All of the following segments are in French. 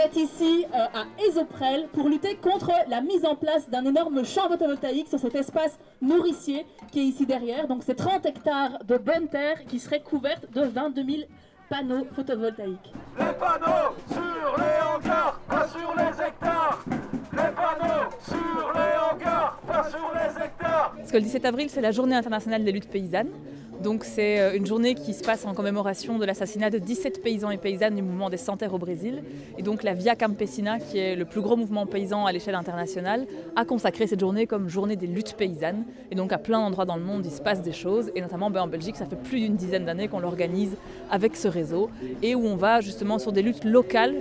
êtes ici à Esoprel pour lutter contre la mise en place d'un énorme champ photovoltaïque sur cet espace nourricier qui est ici derrière. Donc c'est 30 hectares de bonne terre qui seraient couvertes de 22 000 panneaux photovoltaïques. Les panneaux sur les hangars, pas sur les hectares. Les panneaux sur les hangars, pas sur les hectares. Parce que le 17 avril, c'est la journée internationale des luttes paysannes. Donc c'est une journée qui se passe en commémoration de l'assassinat de 17 paysans et paysannes du mouvement des Sans-Terre au Brésil. Et donc la Via Campesina, qui est le plus gros mouvement paysan à l'échelle internationale, a consacré cette journée comme journée des luttes paysannes. Et donc à plein d'endroits dans le monde, il se passe des choses. Et notamment en Belgique, ça fait plus d'une dizaine d'années qu'on l'organise avec ce réseau. Et où on va justement sur des luttes locales,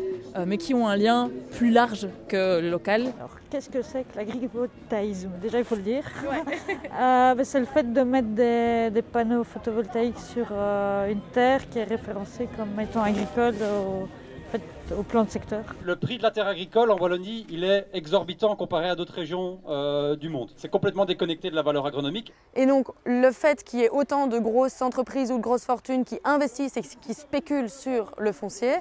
mais qui ont un lien plus large que le local. Alors, qu'est-ce que c'est que l'agrivoltaïsme? Déjà, il faut le dire. Ouais. C'est le fait de mettre des panneaux photovoltaïques sur une terre qui est référencée comme étant agricole au plan de secteur. Le prix de la terre agricole en Wallonie, il est exorbitant comparé à d'autres régions du monde. C'est complètement déconnecté de la valeur agronomique. Et donc le fait qu'il y ait autant de grosses entreprises ou de grosses fortunes qui investissent et qui spéculent sur le foncier,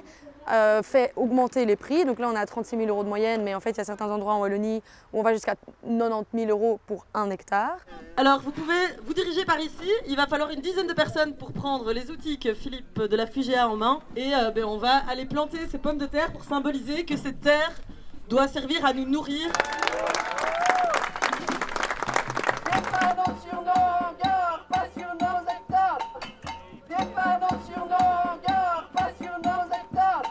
fait augmenter les prix. Donc là on est à 36 000 € de moyenne, mais en fait il y a certains endroits en Wallonie où on va jusqu'à 90 000 € pour 1 hectare. Alors vous pouvez vous diriger par ici, il va falloir une dizaine de personnes pour prendre les outils que Philippe de la Fugéa en main et on va aller planter ces pommes de terre pour symboliser que cette terre doit servir à nous nourrir. Des panneaux sur nos hangars, pas sur nos hectares. Des panneaux sur nos hangars, pas sur nos hectares.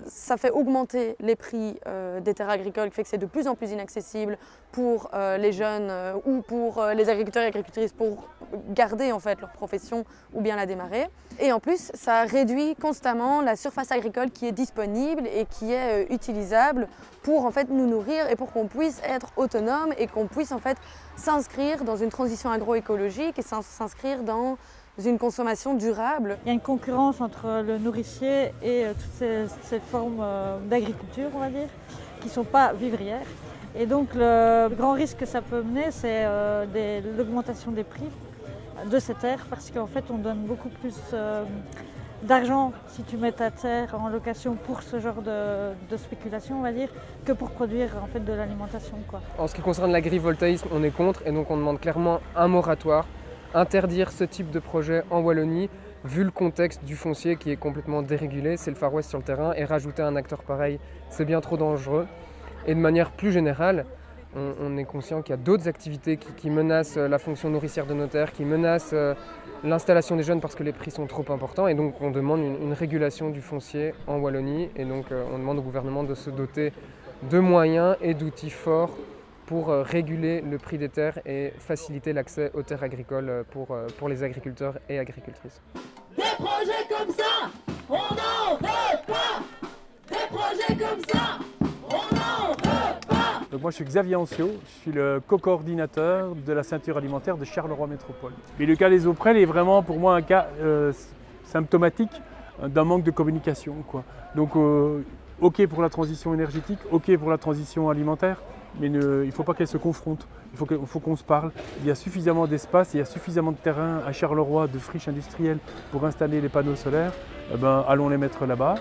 Ça fait augmenter les prix des terres agricoles, qui fait que c'est de plus en plus inaccessible pour les jeunes ou pour les agriculteurs et agricultrices pour garder en fait leur profession ou bien la démarrer. Et en plus, ça réduit constamment la surface agricole qui est disponible et qui est utilisable pour en fait nous nourrir et pour qu'on puisse être autonome et qu'on puisse en fait s'inscrire dans une transition agroécologique et s'inscrire dans une consommation durable. Il y a une concurrence entre le nourricier et toutes ces formes d'agriculture, on va dire, qui ne sont pas vivrières. Et donc le grand risque que ça peut mener, c'est l'augmentation des prix de ces terres, parce qu'en fait on donne beaucoup plus d'argent si tu mets ta terre en location pour ce genre de spéculation, on va dire, que pour produire en fait de l'alimentation, quoi. En ce qui concerne l'agrivoltaïsme, on est contre et donc on demande clairement un moratoire. Interdire ce type de projet en Wallonie, vu le contexte du foncier qui est complètement dérégulé, c'est le Far West sur le terrain, et rajouter un acteur pareil, c'est bien trop dangereux. Et de manière plus générale, on est conscient qu'il y a d'autres activités qui menacent la fonction nourricière de nos terres, qui menacent l'installation des jeunes parce que les prix sont trop importants, et donc on demande une régulation du foncier en Wallonie, et donc on demande au gouvernement de se doter de moyens et d'outils forts pour réguler le prix des terres et faciliter l'accès aux terres agricoles pour les agriculteurs et agricultrices. Des projets comme ça, on n'en veut pas. Des projets comme ça, on n'en veut pas. Donc moi je suis Xavier Ancio, je suis le co-coordinateur de la ceinture alimentaire de Charleroi Métropole. Et le cas des Esoprel est vraiment pour moi un cas symptomatique d'un manque de communication, quoi. Donc ok pour la transition énergétique, ok pour la transition alimentaire, mais il ne faut pas qu'elles se confrontent, il faut qu'on se parle. Il y a suffisamment d'espace, il y a suffisamment de terrain à Charleroi, de friches industrielles pour installer les panneaux solaires, allons les mettre là-bas.